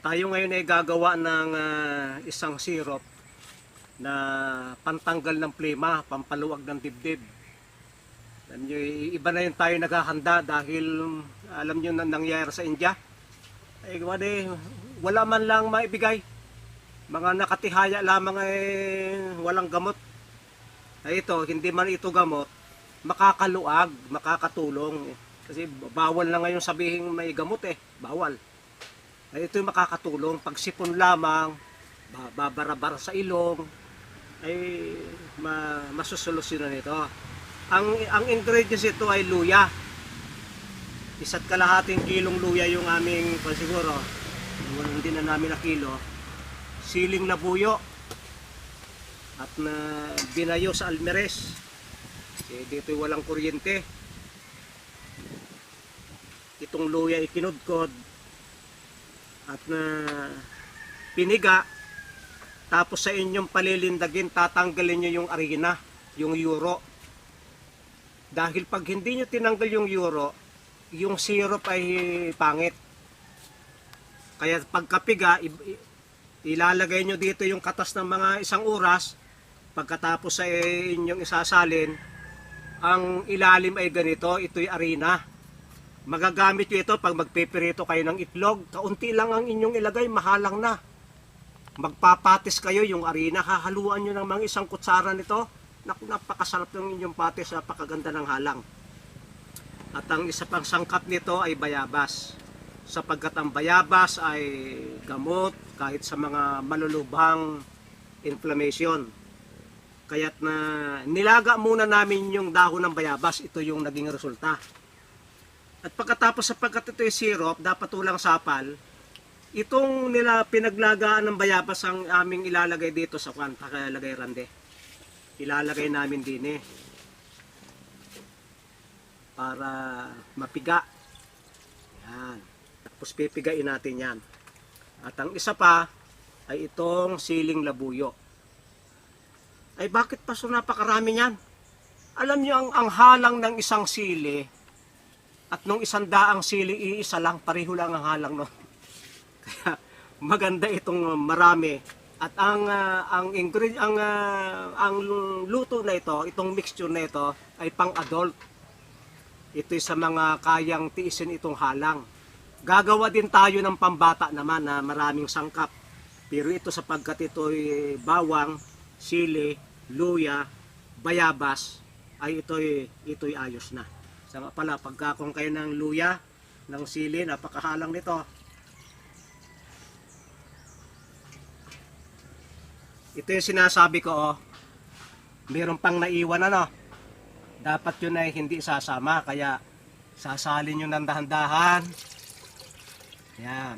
Tayo ngayon ay gagawa ng isang syrup na pantanggal ng plema, pampaluwag ng dibdib. Alam nyo, iba na yun tayo naghahanda dahil alam nyo na nangyayari sa India. Ay, wala man lang maibigay. Mga nakatihaya lamang ay walang gamot. Ay ito, hindi man ito gamot, makakaluag, makakatulong. Kasi bawal na ngayon sabihin may gamot bawal. Ay ito yung makakatulong. Pag sipon lamang, babara-bara sa ilong, ay masusolusyonan ito. Ang ingredients ito ay luya. 1.5 kilong luya yung aming siguro. Hindi na namin na kilo. Siling labuyo. At na binayo sa almeres. Kasi dito walang kuryente. Itong luya ikinudkod. At na piniga. Tapos sa inyong palilindagin, tatanggalin nyo yung arena, yung euro. Dahil pag hindi nyo tinanggal yung euro, yung syrup ay pangit. Kaya pagkapiga, ilalagay nyo dito yung katas ng mga 1 oras. Pagkatapos ay inyong isasalin, ang ilalim ay ganito, ito'y arena. Magagamit nyo ito pag magpipirito kayo ng itlog. Kaunti lang ang inyong ilagay, mahalang na. Magpapatis kayo, yung arena, hahaluan nyo ng mga 1 kutsara nito. Napakasarap ng inyong patis, napakaganda ng halang. At ang isa pang sangkap nito ay bayabas. Sapagkat ang bayabas ay gamot kahit sa mga malulubhang inflammation. Kaya't na nilaga muna namin yung dahon ng bayabas, ito yung naging resulta. At pagkatapos sapagkat ito yung syrup, dapat ulang sapal, itong pinaglagaan ng bayabas ang aming ilalagay dito sa kwanta, kaya lagay rande. Ilalagay namin din para mapiga. Yan. Tapos pipigain natin yan. At ang isa pa ay itong siling labuyo. Ay bakit pa so napakarami yan? Alam nyo ang halang ng isang sili at nung 100 sili, iisa lang, pareho lang ang halang no. Kaya maganda itong marami. At ang luto na ito, itong mixture na ito ay pang-adult. Ito'y sa mga kayang tiisin itong halang. Gagawa din tayo ng pambata naman na maraming sangkap. Pero ito sapagkat ito'y bawang, sili, luya, bayabas, ay ito'y ayos na. Sama pala, pagkakong kayo ng luya, ng sili, napakahalang nito. Ito yung sinasabi ko, mayroon pang naiwan dapat yun ay hindi sasama, kaya sasalin nyo ng dahan-dahan. Yan.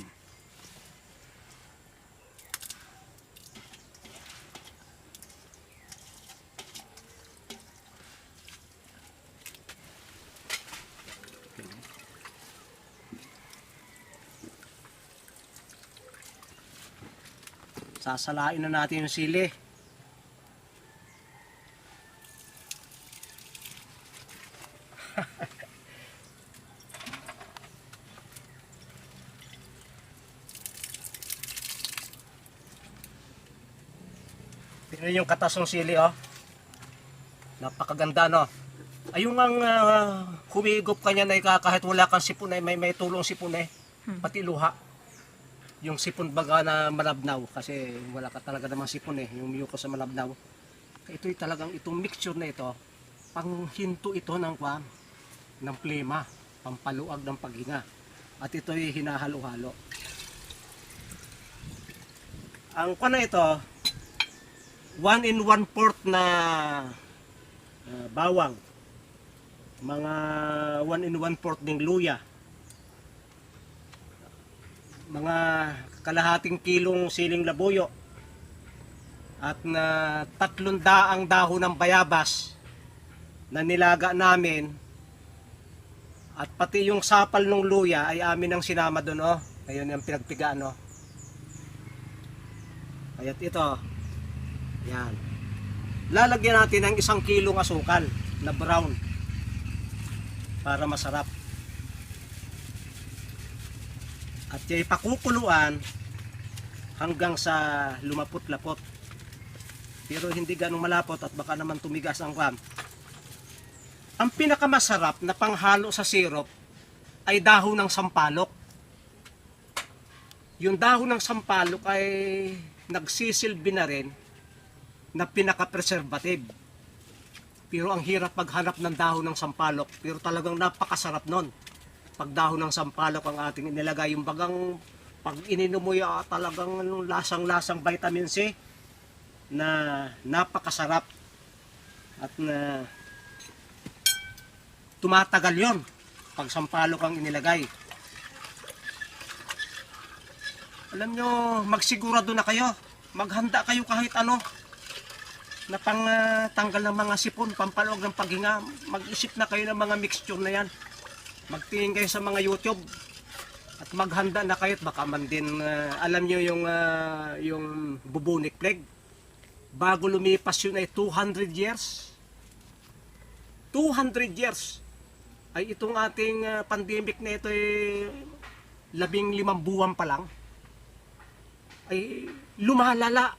Sasalain na natin yung sili. Tingnan yung katas ng sili Napakaganda Ayun ang humigop kanya na kahit wala kang sipon may tulong sipon pati luha. Yung sipon baga na malabnaw kasi wala ka talaga namang sipon yung mucus sa malabnaw. Ito'y talagang itong mixture na ito, panghinto ito ng plema, pampaluag ng paghinga. At ito'y hinahalo-halo. Ang na ito, 1 in 1/4 na bawang, mga 1 in 1/4 ding luya, mga kalahating kilong siling labuyo, at na 300 dahon ng bayabas na nilaga namin, at pati yung sapal ng luya ay amin ang sinama doon ayun yung pinagpigaan Kaya't ito, yan, lalagyan natin ng 1 kilong asukal na brown para masarap. At yung pakukuluan hanggang sa lumapot-lapot. Pero hindi ganong malapot at baka naman tumigas ang kwan. Ang pinakamasarap na panghalo sa syrup ay dahon ng sampalok. Yung dahon ng sampalok ay nagsisilbi na rin na pinaka-preservative. Pero ang hirap maghanap ng dahon ng sampalok, pero talagang napakasarap nun. Pag dahon ng sampalok ang ating inilagay, yung bagang pag ininom mo talagang lasang-lasang vitamin C na napakasarap at na tumatagal yon pag sampalok ang inilagay. Alam nyo, magsigurado na kayo, maghanda kayo kahit ano na pang tanggal ng mga sipon, pampaluwag ng paghinga. Mag-isip na kayo ng mga mixture na yan, magtingin kayo sa mga YouTube at maghanda na kayo. Baka man din alam nyo yung bubonic plague, bago lumipas yun ay 200 years 200 years ay itong ating pandemic na ito ay 15 buwan pa lang ay lumalala.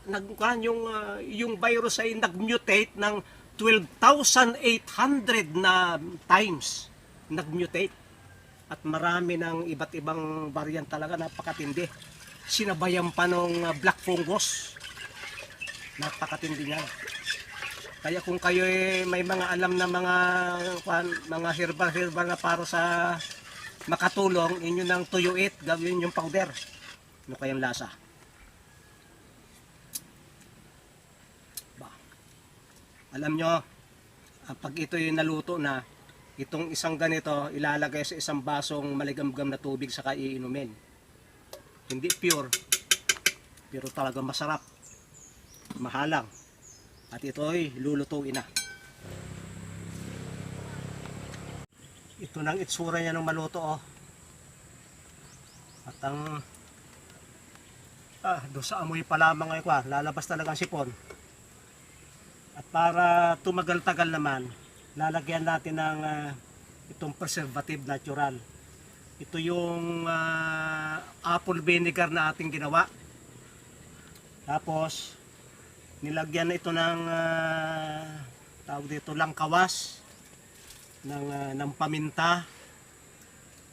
Yung virus ay nag-mutate ng 12,800 na times, nag-mutate. At marami ng iba't ibang variant talaga, napakatindi. Sinabayan pa ng black fungus, napakatindi niyan. Kaya kung kayo may mga alam na mga herbal na para sa makatulong, inyo nang tuyuit, gawin yung powder. Ano kayang lasa? Alam nyo, pag ito yung naluto na, itong isang ganito, ilalagay sa isang basong maligamgam na tubig saka iinumin. Hindi pure, pero talaga masarap, mahalang. At ito ay lulutuin na. Ito nang itsura niya ng maluto, oh. At ang doon sa amoy pa lamang ay lalabas talaga ang sipon. At para tumagal-tagal naman, lalagyan natin ng itong preservative natural. Ito yung apple vinegar na ating ginawa. Tapos nilagyan na ito ng tawag dito langkawas, ng paminta,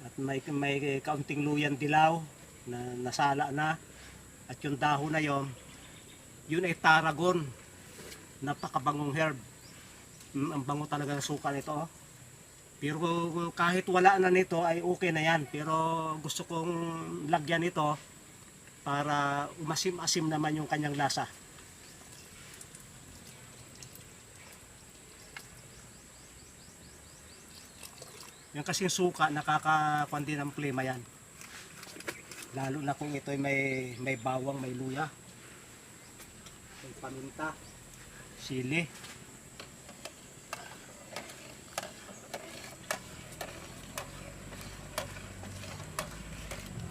at may kaunting luyan dilaw na nasala na. At yung dahon na yun ay tarragon. Napakabangong herb. Ang bango talaga ng suka nito, oh. Pero kahit wala na nito ay okay na yan. Pero gusto kong lagyan ito para umasim-asim naman yung kanyang lasa. Yung kasing suka, nakakakuan din ng plema yan. Lalo na kung ito ay may bawang, may luya, may paminta, sili.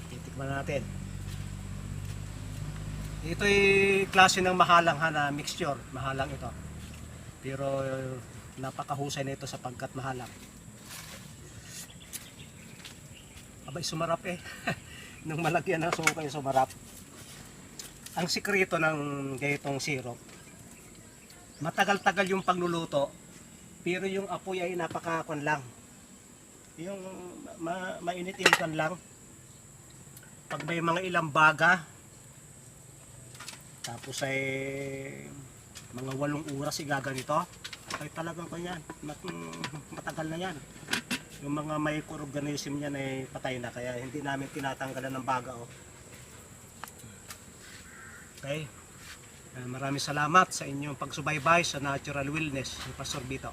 Titikman natin. Ito ay klase ng mahalang na mixture. Mahalang ito. Pero napakahusay na ito sapagkat mahalang. Abay, sumarap eh. Nung malagyan ng suka yung sumarap. Ang sikreto ng gayetong syrup, matagal-tagal yung pagluluto, pero yung apoy ay napakakon lang. Yung mainit-initan lang. Pag may mga ilang baga, tapos ay mga 8 oras igaganito, ay talagang kanyan, matagal na yan. Yung mga microorganism niyan ay patay na, kaya hindi namin tinatanggalan ng baga, oh. Okay. Maraming salamat sa inyong pagsubaybay sa Natural Wellness ni Pastor Vito.